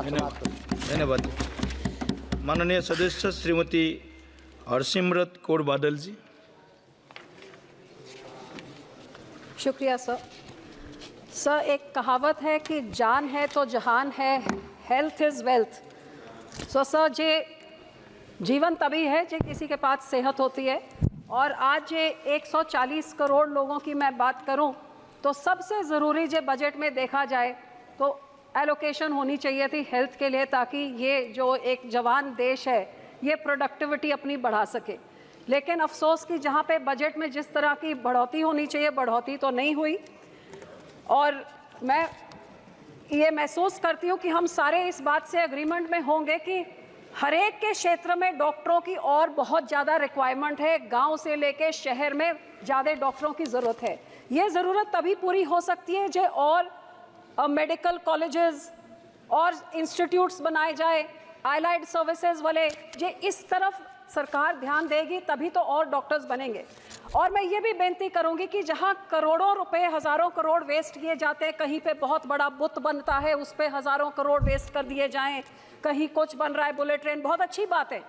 आप समाप्त करें। धन्यवाद। माननीय सदस्य श्रीमती हरसिमरत कौर बादल जी। शुक्रिया सर। सर, एक कहावत है कि जान है तो जहान है, हेल्थ इज़ वेल्थ। सर, जे जीवन तभी है जो किसी के पास सेहत होती है। और आज ये 140 करोड़ लोगों की मैं बात करूं तो सबसे ज़रूरी जो बजट में देखा जाए तो एलोकेशन होनी चाहिए थी हेल्थ के लिए, ताकि ये जो एक जवान देश है ये प्रोडक्टिविटी अपनी बढ़ा सके। लेकिन अफसोस कि जहाँ पे बजट में जिस तरह की बढ़ोतरी होनी चाहिए बढ़ोतरी तो नहीं हुई। और मैं ये महसूस करती हूँ कि हम सारे इस बात से एग्रीमेंट में होंगे कि हर एक के क्षेत्र में डॉक्टरों की और बहुत ज़्यादा रिक्वायरमेंट है। गांव से लेके शहर में ज़्यादा डॉक्टरों की ज़रूरत है। ये ज़रूरत तभी पूरी हो सकती है जो और मेडिकल कॉलेजेस और इंस्टीट्यूट्स बनाए जाए, आइलाइड सर्विसेज वाले, जो इस तरफ सरकार ध्यान देगी तभी तो और डॉक्टर्स बनेंगे। और मैं ये भी बेनती करूंगी कि जहां करोड़ों रुपए, हज़ारों करोड़ वेस्ट किए जाते हैं, कहीं पे बहुत बड़ा बुत बनता है उस पे हज़ारों करोड़ वेस्ट कर दिए जाएं, कहीं कुछ बन रहा है, बुलेट ट्रेन, बहुत अच्छी बात है।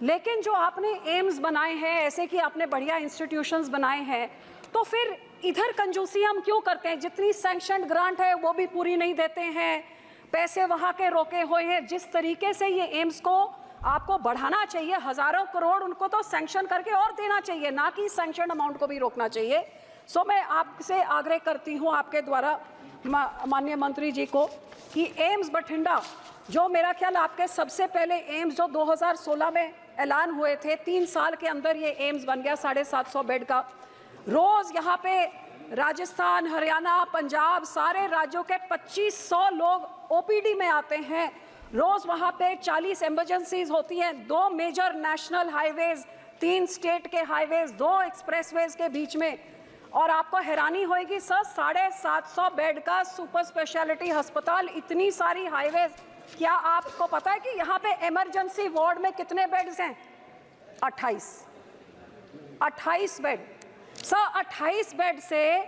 लेकिन जो आपने एम्स बनाए हैं, ऐसे कि आपने बढ़िया इंस्टीट्यूशंस बनाए हैं, तो फिर इधर कंजूसी हम क्यों करते हैं? जितनी सैंक्शनड ग्रांट है वो भी पूरी नहीं देते हैं, पैसे वहाँ के रोके हुए हैं। जिस तरीके से ये एम्स को आपको बढ़ाना चाहिए, हज़ारों करोड़ उनको तो सैंक्शन करके और देना चाहिए, ना कि सैंक्शन अमाउंट को भी रोकना चाहिए। सो मैं आपसे आग्रह करती हूँ आपके द्वारा माननीय मंत्री जी को कि एम्स बठिंडा, जो मेरा ख्याल आपके सबसे पहले एम्स जो 2016 में ऐलान हुए थे, 3 साल के अंदर ये एम्स बन गया 750 बेड का। रोज़ यहाँ पे राजस्थान, हरियाणा, पंजाब, सारे राज्यों के 2500 लोग ओपीडी में आते हैं। रोज़ वहाँ पे 40 इमरजेंसीज होती हैं, 2 मेजर नेशनल हाईवेज, 3 स्टेट के हाईवेज, 2 एक्सप्रेसवेज के बीच में। और आपको हैरानी होगी सर, 750 बेड का सुपर स्पेशलिटी अस्पताल, इतनी सारी हाईवेज। क्या आपको पता है कि यहाँ पे इमरजेंसी वार्ड में कितने बेड्स हैं? 28 बेड। सर, 28 बेड से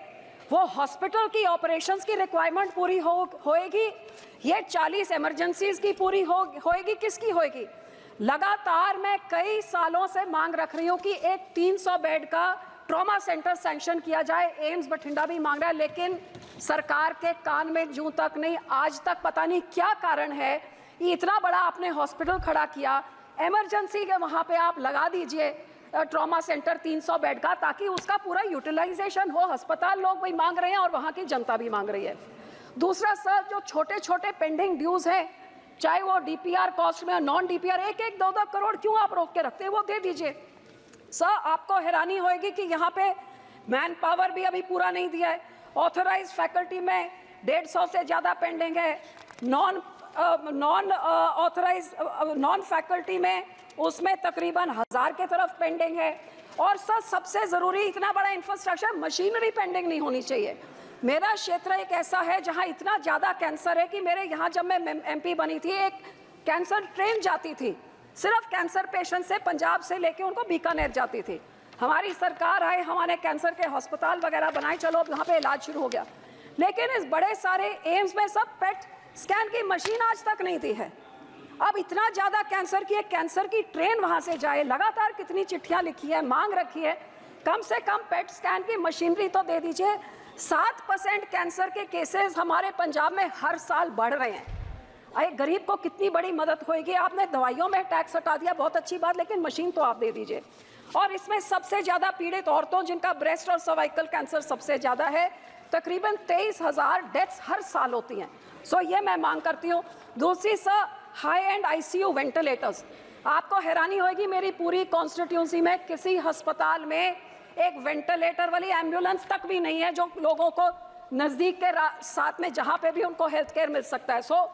वो हॉस्पिटल की ऑपरेशंस की रिक्वायरमेंट पूरी होएगी? ये 40 इमरजेंसीज की पूरी होएगी? किसकी होएगी? लगातार मैं कई सालों से मांग रख रही हूँ कि एक 300 बेड का ट्रॉमा सेंटर सैंक्शन किया जाए। एम्स बठिंडा भी मांग रहा है, लेकिन सरकार के कान में जूं तक नहीं। आज तक पता नहीं क्या कारण है, इतना बड़ा आपने हॉस्पिटल खड़ा किया, इमरजेंसी के वहाँ पे आप लगा दीजिए ट्रॉमा सेंटर 300 बेड का, ताकि उसका पूरा यूटिलाइजेशन हो। अस्पताल लोग भी मांग रहे हैं और वहाँ की जनता भी मांग रही है। दूसरा सर, जो छोटे छोटे पेंडिंग ड्यूज हैं, चाहे वो डीपीआर कॉस्ट में, नॉन डीपीआर, 1-1, 2-2 करोड़ क्यों आप रोक के रखते हैं? वो दे दीजिए। सर, आपको हैरानी होगी कि यहाँ पे मैन पावर भी अभी पूरा नहीं दिया है। ऑथराइज फैकल्टी में 150 से ज़्यादा पेंडिंग है। नॉन फैकल्टी में उसमें तकरीबन 1000 के तरफ पेंडिंग है। और सर, सबसे ज़रूरी, इतना बड़ा इंफ्रास्ट्रक्चर, मशीनरी पेंडिंग नहीं होनी चाहिए। मेरा क्षेत्र एक ऐसा है जहाँ इतना ज़्यादा कैंसर है कि मेरे यहाँ जब मैं MP बनी थी, एक कैंसर ट्रेन जाती थी, सिर्फ कैंसर पेशेंट से पंजाब से लेके उनको बीकानेर जाती थी। हमारी सरकार आई, हमारे कैंसर के अस्पताल वगैरह बनाए, चलो अब यहाँ पे इलाज शुरू हो गया। लेकिन इस बड़े सारे एम्स में सब पेट स्कैन की मशीन आज तक नहीं दी है। अब इतना ज़्यादा कैंसर की, एक कैंसर की ट्रेन वहाँ से जाए, लगातार कितनी चिट्ठियाँ लिखी है, मांग रखी है, कम से कम पेट स्कैन की मशीनरी तो दे दीजिए। 7% कैंसर के केसेस हमारे पंजाब में हर साल बढ़ रहे हैं। एक गरीब को कितनी बड़ी मदद होगी? आपने दवाइयों में टैक्स हटा दिया, बहुत अच्छी बात, लेकिन मशीन तो आप दे दीजिए। और इसमें सबसे ज़्यादा पीड़ित औरतों, जिनका ब्रेस्ट और सर्वाइकल कैंसर सबसे ज़्यादा है, तकरीबन 23,000 डेथ्स हर साल होती हैं। सो ये मैं मांग करती हूँ। दूसरी sir, high and ICU ventilators. आपको हैरानी होगी, मेरी पूरी कॉन्स्टिट्यूंसी में किसी अस्पताल में एक वेंटिलेटर वाली एम्बुलेंस तक भी नहीं है, जो लोगों को नज़दीक के साथ में जहाँ पे भी उनको हेल्थ केयर मिल सकता है। सो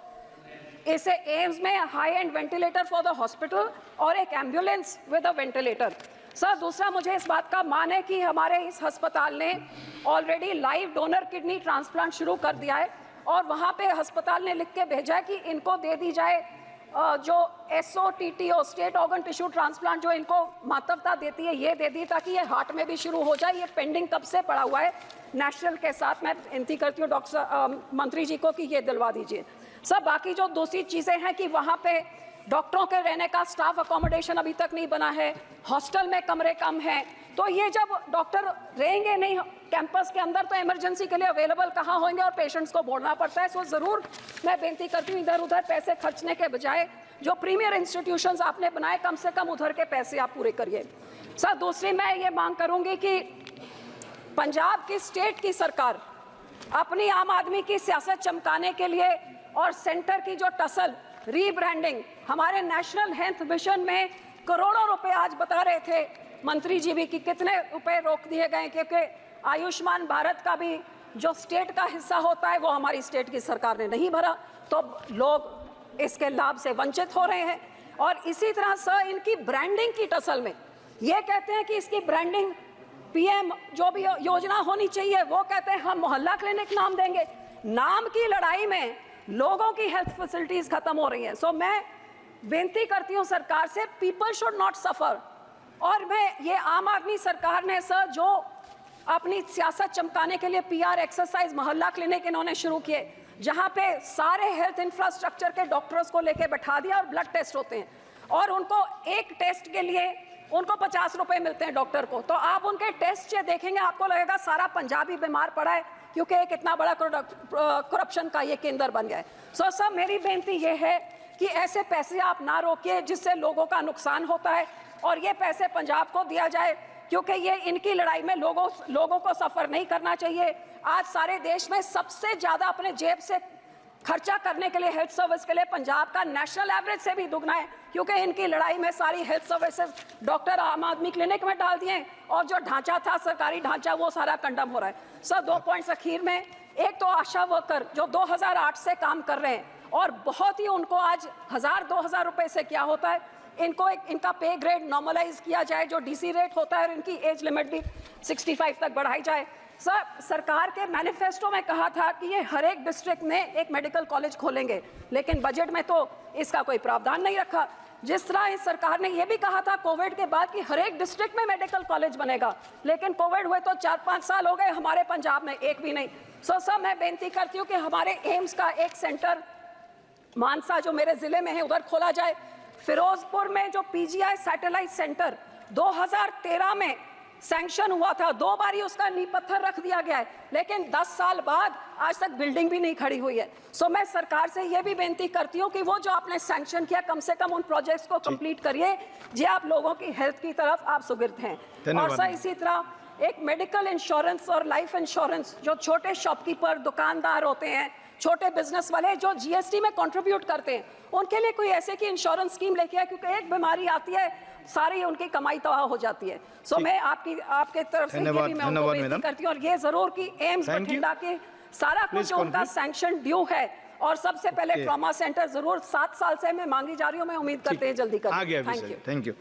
इसे एम्स में high and ventilator for the hospital और एक ambulance with a ventilator. Sir, दूसरा, मुझे इस बात का मान है कि हमारे इस अस्पताल ने already live donor kidney transplant शुरू कर दिया है, और वहाँ पे अस्पताल ने लिख के भेजा है कि इनको दे दी जाए जो SOTTO, state organ tissue transplant, जो इनको महत्वता देती है, ये दे दी ताकि ये हार्ट में भी शुरू हो जाए। ये पेंडिंग कब से पड़ा हुआ है नेशनल के साथ। मैं विनती करती हूँ डॉक्टर मंत्री जी को कि ये दिलवा दीजिए। सब बाकी जो दूसरी चीज़ें हैं कि वहाँ पे डॉक्टरों के रहने का स्टाफ अकोमोडेशन अभी तक नहीं बना है, हॉस्टल में कमरे कम हैं, तो ये जब डॉक्टर रहेंगे नहीं कैंपस के अंदर तो इमरजेंसी के लिए अवेलेबल कहाँ होंगे और पेशेंट्स को बोलना पड़ता है। सो ज़रूर मैं बेनती करती हूँ इधर उधर पैसे खर्चने के बजाय जो प्रीमियर इंस्टीट्यूशंस आपने बनाए कम से कम उधर के पैसे आप पूरे करिए। सर दूसरी मैं ये मांग करूँगी कि पंजाब की स्टेट की सरकार अपनी आम आदमी की सियासत चमकाने के लिए और सेंटर की जो टसल रीब्रांडिंग हमारे नेशनल हेल्थ मिशन में करोड़ों रुपए आज बता रहे थे मंत्री जी भी कि कितने रुपए रोक दिए गए क्योंकि आयुष्मान भारत का भी जो स्टेट का हिस्सा होता है वो हमारी स्टेट की सरकार ने नहीं भरा, तो लोग इसके लाभ से वंचित हो रहे हैं। और इसी तरह सर इनकी ब्रांडिंग की टसल में ये कहते हैं कि इसकी ब्रांडिंग पीएम जो भी योजना होनी चाहिए वो कहते हैं हम मोहल्ला क्लिनिक नाम देंगे। नाम की लड़ाई में लोगों की हेल्थ फैसिलिटीज खत्म हो रही हैं। सो मैं बेनती करती हूँ सरकार से पीपल शुड नॉट सफर। और मैं ये आम आदमी सरकार ने सर जो अपनी सियासत चमकाने के लिए पीआर एक्सरसाइज मोहल्ला क्लिनिक इन्होंने शुरू किए जहाँ पे सारे हेल्थ इंफ्रास्ट्रक्चर के डॉक्टर्स को लेके बैठा दिया और ब्लड टेस्ट होते हैं और उनको एक टेस्ट के लिए उनको 50 रुपए मिलते हैं डॉक्टर को। तो आप उनके टेस्ट से देखेंगे आपको लगेगा सारा पंजाबी बीमार पड़ा है क्योंकि एक इतना बड़ा करप्शन का ये केंद्र बन गया है। सो सर मेरी बेनती ये है कि ऐसे पैसे आप ना रोकिए जिससे लोगों का नुकसान होता है और ये पैसे पंजाब को दिया जाए क्योंकि ये इनकी लड़ाई में लोगों को सफ़र नहीं करना चाहिए। आज सारे देश में सबसे ज़्यादा अपने जेब से खर्चा करने के लिए हेल्थ सर्विस के लिए पंजाब का नेशनल एवरेज से भी दुगना है क्योंकि इनकी लड़ाई में सारी हेल्थ सर्विसेज डॉक्टर आम आदमी क्लिनिक में डाल दिए और जो ढांचा था सरकारी ढांचा वो सारा कंडम हो रहा है। सर 2 पॉइंट्स अखीर में, एक तो आशा वर्कर जो 2008 से काम कर रहे हैं और बहुत ही उनको आज 1000-2000 रुपए से क्या होता है, इनको इनका पे ग्रेड नॉर्मलाइज किया जाए जो डीसी रेट होता है और इनकी एज लिमिट भी 65 तक बढ़ाई जाए। सर सरकार के मैनिफेस्टो में कहा था कि ये हर एक डिस्ट्रिक्ट में एक मेडिकल कॉलेज खोलेंगे लेकिन बजट में तो इसका कोई प्रावधान नहीं रखा। जिस तरह इस सरकार ने ये भी कहा था कोविड के बाद कि हर एक डिस्ट्रिक्ट में मेडिकल कॉलेज बनेगा लेकिन कोविड हुए तो 4-5 साल हो गए, हमारे पंजाब में एक भी नहीं। सो सर मैं बेनती करती हूँ कि हमारे एम्स का एक सेंटर मानसा जो मेरे ज़िले में है उधर खोला जाए। फिरोजपुर में जो पीजीआई सैटेलाइट सेंटर 2013 में सैंक्शन हुआ था, 2 बार ही उसका नींव पत्थर रख दिया गया है लेकिन 10 साल बाद आज तक बिल्डिंग भी नहीं खड़ी हुई है। सो मैं सरकार से ये भी बेनती करती हूँ कि वो जो आपने सैंक्शन किया कम से कम उन प्रोजेक्ट्स को कंप्लीट करिए जी आप लोगों की हेल्थ की तरफ आप सुगिर्द हैं। और सर इसी तरह एक मेडिकल इंश्योरेंस और लाइफ इंश्योरेंस जो छोटे शॉपकीपर दुकानदार होते हैं छोटे बिजनेस वाले जो जीएसटी में कंट्रीब्यूट करते हैं उनके लिए कोई ऐसे की इंश्योरेंस स्कीम लेके आए क्योंकि एक बीमारी आती है सारी उनकी कमाई तबाह हो जाती है। सो मैं आपके तरफ से ये भी मैं उनको बेनती करती हूँ और ये जरूर कि एम्स बठिंडा के सारा कुछ उनका सैंक्शन ड्यू है और सबसे पहले ट्रॉमा सेंटर जरूर 7 साल से मैं मांगी जा रही हूँ, मैं उम्मीद करते हैं जल्दी करें। Thank you.